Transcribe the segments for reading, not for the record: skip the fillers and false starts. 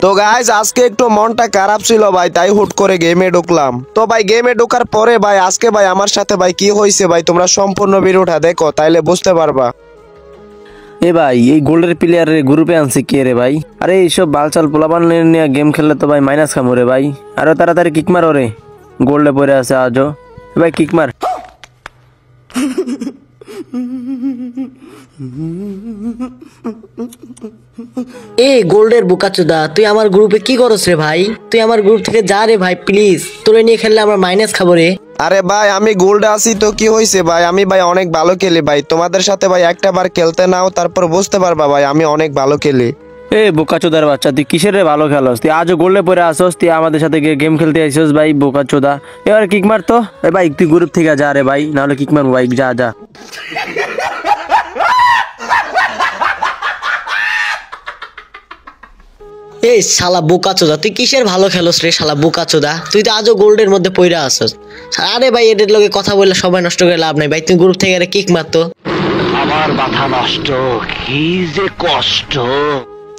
তো গাইস আজকে একটু মনটা খারাপ ছিল ভাই, তাই হুট করে গেমে ঢুকলাম। তো ভাই গেমে ঢোকার পরে ভাই আজকে ভাই আমার সাথে ভাই কি হয়েছে ভাই তোমরা সম্পূর্ণ ভিডিওটা দেখো, তাইলে বুঝতে পারবা। এ ভাই এই গোল্ডের প্লেয়ারের গ্রুপে আনছে কে রে ভাই? আরে এইসব বালচাল পোলাপান নিয়ে গেম খেললে তো ভাই মাইনাস খামো রে ভাই। আরো তাড়াতাড়ি কিক মার ওরে, গোল্ডে পড়ে আছে আজও। ভাই কিক মার। এ গোল্ডের বোকাচোদা, তুই আমার গ্রুপে কি করছ রে ভাই? তুই আমার গ্রুপ থেকে যা রে ভাই প্লিজ, তোরে নিয়ে খেললে আমরা মাইনাস খাবো রে। আরে ভাই আমি গোল্ডে আছি তো কি হয়েছে ভাই, আমি ভাই অনেক ভালো খেলি ভাই। তোমাদের সাথে ভাই একটা বার খেলতে নাও, তারপর বুঝতে পারবা ভাই আমি অনেক ভালো খেলি। এ বোকাচোদার বাচ্চা, তুই কিসের রে ভালো খেলোস? তুই আজও গোল্ডে পড়ে আসোস, তুই আমাদের সাথে গেম খেলতে আইসোস ভাই বোকাচোদা। এবার কিক মার তো। এ ভাই তুই গ্রুপ থেকে যা রে ভাই, নাহলে কিক মারবো ভাই, যা যা। এই শালা বোকাচোদা, তুই কিসের ভালো খেলোস রে শালা বোকাচোদা? তুই তো আজও গোল্ডের মধ্যে পইরা আসস। আরে ভাই এদের লগে কথা বললে সবাই নষ্ট করে লাভ নাই ভাই, তুই গ্রুপ থেকে আরে কিক মারতো। আমার মাথা নষ্ট, কি যে কষ্ট।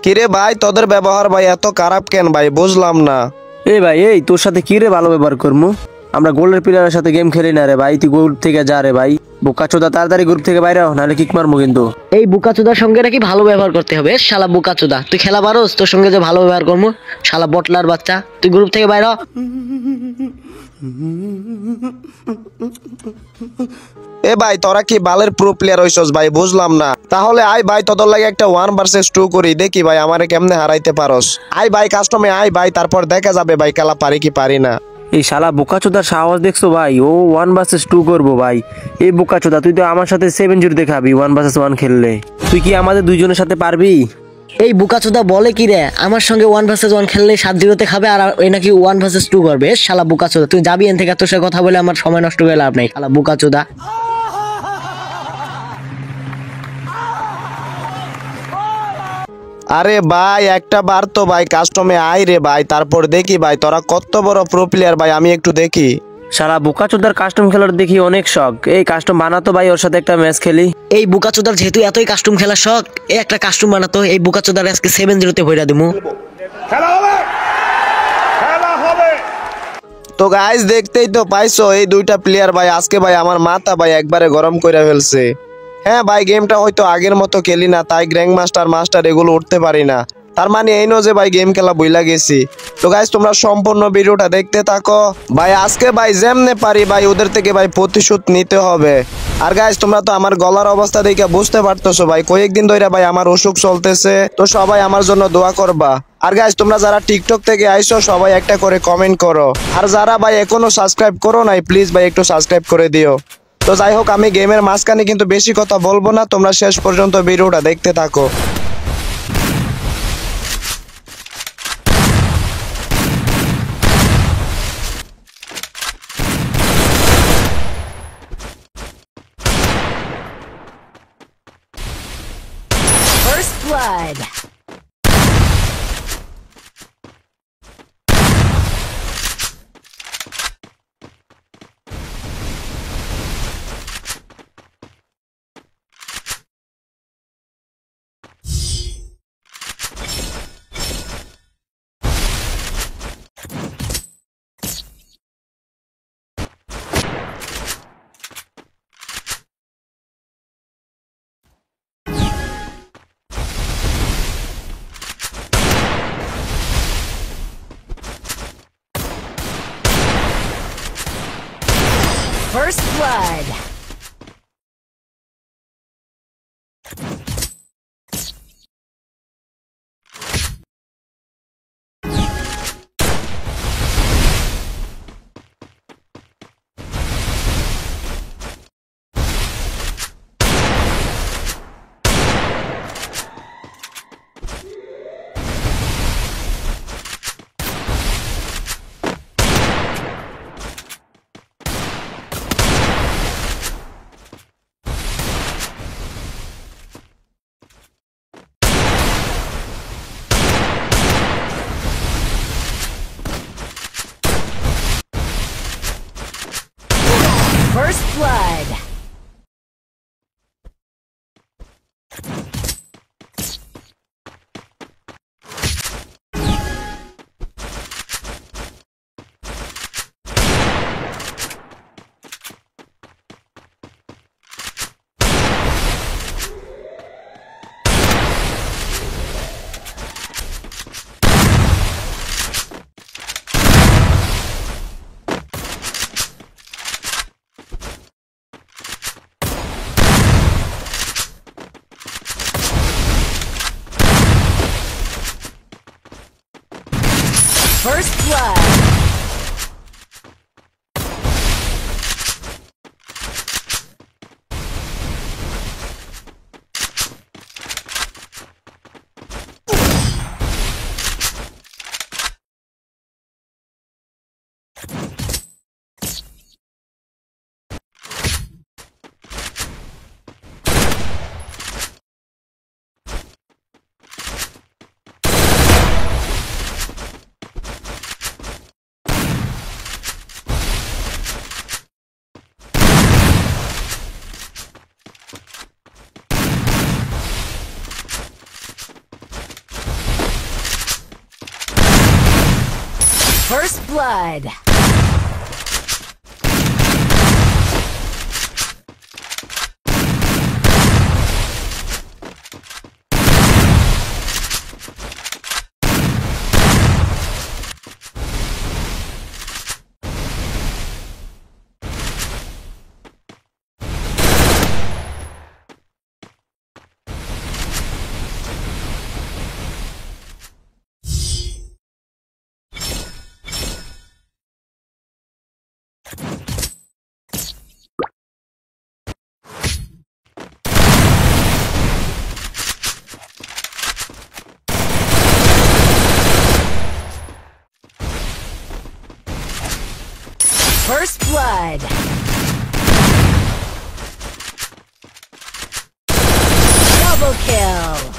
কিরে ভাই তোদের ব্যবহার ভাই এত খারাপ কেন ভাই, বুঝলাম না। এ ভাই এই তোর সাথে কি রে ভালো ব্যবহার করবো? আমরা গোল্ডের প্লেয়ারের সাথে গেম খেলি না রে ভাই, তুই গ্রুপ থেকে যা রে ভাই বোকাচোদা, তাড়াতাড়ি গ্রুপ থেকে বাইরে হ, নাহলে কিক মারবো কিন্তু। এই বোকাচোদার সঙ্গে নাকি ভালো ব্যবহার করতে হবে? শালা বোকাচোদা, তুই খেলা পারোস? তোর সঙ্গে যে ভালো ব্যবহার করবো শালা বটলার বাচ্চা, তুই গ্রুপ থেকে বাইরে হ। এ ভাই তোরা কি বালের প্রো প্লেয়ার হইছস ভাই, বুঝলাম না। তাহলে আই ভাই তোদের লাগে একটা 1 vs 2 করি, দেখি ভাই আমারে কেমনে হারাইতে পারস। আই ভাই কাস্টমে আই ভাই, তারপর দেখা যাবে ভাই খেলা পারি কি পারি না। এই শালা বোকাচোদার সাহস দেখছো ভাই, ও 1 vs 2 করবো ভাই। এই বোকাচোদা তুই তো আমার সাথে 7-0 দেখাবি 1 vs 1 খেললে, তুই কি আমাদের দুইজনের সাথে পারবি? এই বোকাচোদা বলে কি রে, আমার সঙ্গে 1 vs 1 খেললে 7-0 খাবে, আর ওই নাকি 1 vs 2 করবে। শালা বোকাচোদা, তুই যাবি এন থেকে, তোর সাথে কথা বলে আমার সময় নষ্ট করে লাভ নাই শালা বোকাচোদা। আরে ভাই একটা বার তো ভাই কাস্টমে আই রে ভাই, তারপর দেখি ভাই তোরা কত বড় প্রো প্লেয়ার ভাই, আমি একটু দেখি। শালা বোকাচোদার কাস্টম খেলার দেখি অনেক শখ, এই কাস্টম বানাতো ভাই, ওর সাথে একটা ম্যাচ খেলি। এই বোকাচোদার যেহেতু এতই কাস্টম খেলার শখ, এই একটা কাস্টম বানাতো, এই বোকাচোদার আজকে 7-0 ভইরা দিমু। তো গাইস দেখতেই তো পাইছো এই দুইটা প্লেয়ার ভাই, আজকে ভাই আমার মাথা ভাই একবারে গরম করে ফেলছে। হ্যাঁ ভাই গেমটা হয়তো আগের মতো খেলি না, তাই গ্র্যান্ড মাস্টার মাস্টার এগুলো উঠতে পারি না। তার মানে এই নয় যে ভাই গেম খেলা বইলা গেছি। তো গাইস তোমরা সম্পূর্ণ ভিডিওটা দেখতে থাকো ভাই, আজকে ভাই যেমনে পারি ভাই ওদের থেকে ভাই প্রতিশোধ নিতে হবে। আর গাইস তোমরা তো আমার গলার অবস্থা দেখে বুঝতে পারতেছো ভাই, কয়েকদিন ধরে ভাই আমার অসুখ চলতেছে, তো সবাই আমার জন্য দোয়া করবা। আর গাইস তোমরা যারা টিকটক থেকে আইছো সবাই একটা করে কমেন্ট করো, আর যারা ভাই এখনো সাবস্ক্রাইব করো নাই প্লিজ ভাই একটু সাবস্ক্রাইব করে দিও। তো যাই হোক আমি গেমের মাঝখানে কিন্তু বেশি কথা বলবো না, তোমরা শেষ পর্যন্ত ভিডিওটা দেখতে থাকো। First blood. First blood. First blood. First blood. First blood. Double kill.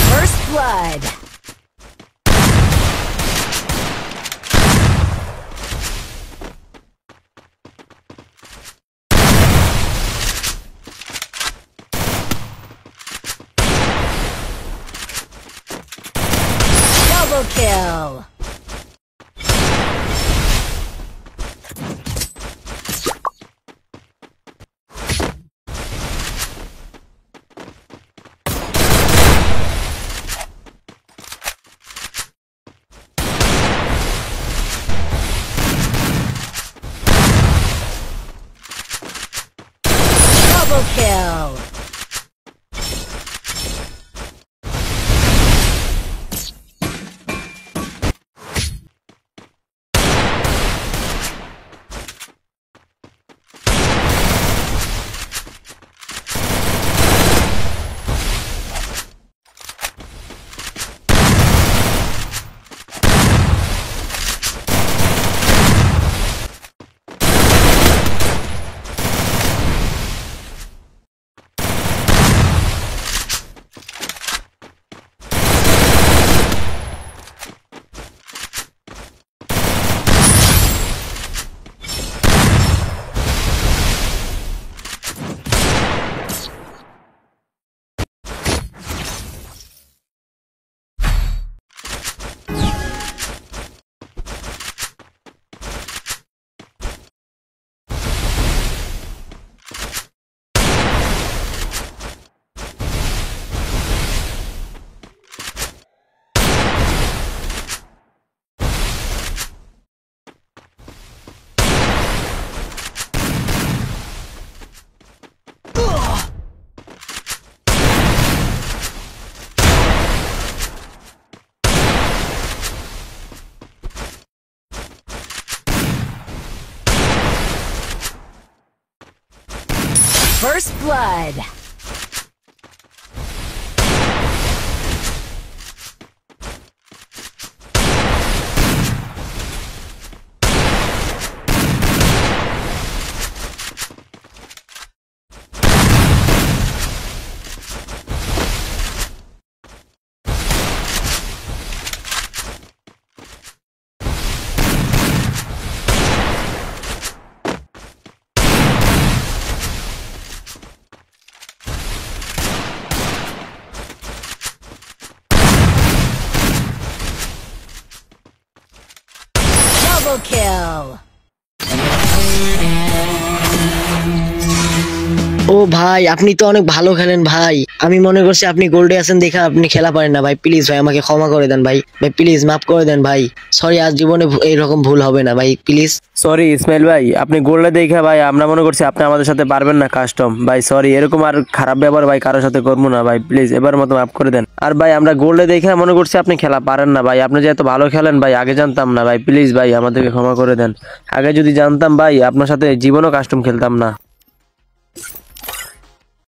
First blood. Double kill. Double kill. First blood. Double kill. ও ভাই, আপনি তো অনেক ভালো খেলেন ভাই। আমি মনে করছি আপনি গোল্ডে আছেন দেখে আপনি খেলা পারেন না ভাই। প্লিজ ভাই আমাকে ক্ষমা করে দেন ভাই। ভাই প্লিজ মাফ করে দেন ভাই। সরি, আজ জীবনে এইরকম ভুল হবে না ভাই, প্লিজ। সরি ইসমাইল ভাই, আপনি গোল্ডে দেখে ভাই আমরা মনে করছি আপনি আমাদের সাথে পারবেন না কাস্টম। ভাই সরি, এরকম আর খারাপ ব্যবহার ভাই কারোর সাথে করবো না ভাই, প্লিজ এবার মতো মাফ করে দেন। আর ভাই আমরা গোল্ডে দেখে মনে করছি আপনি খেলা পারেন না ভাই। আপনি যে এত ভালো খেলেন ভাই আগে জানতাম না ভাই, প্লিজ ভাই আমাদেরকে ক্ষমা করে দেন। আগে যদি জানতাম ভাই আপনার সাথে জীবনও কাস্টম খেলতাম না।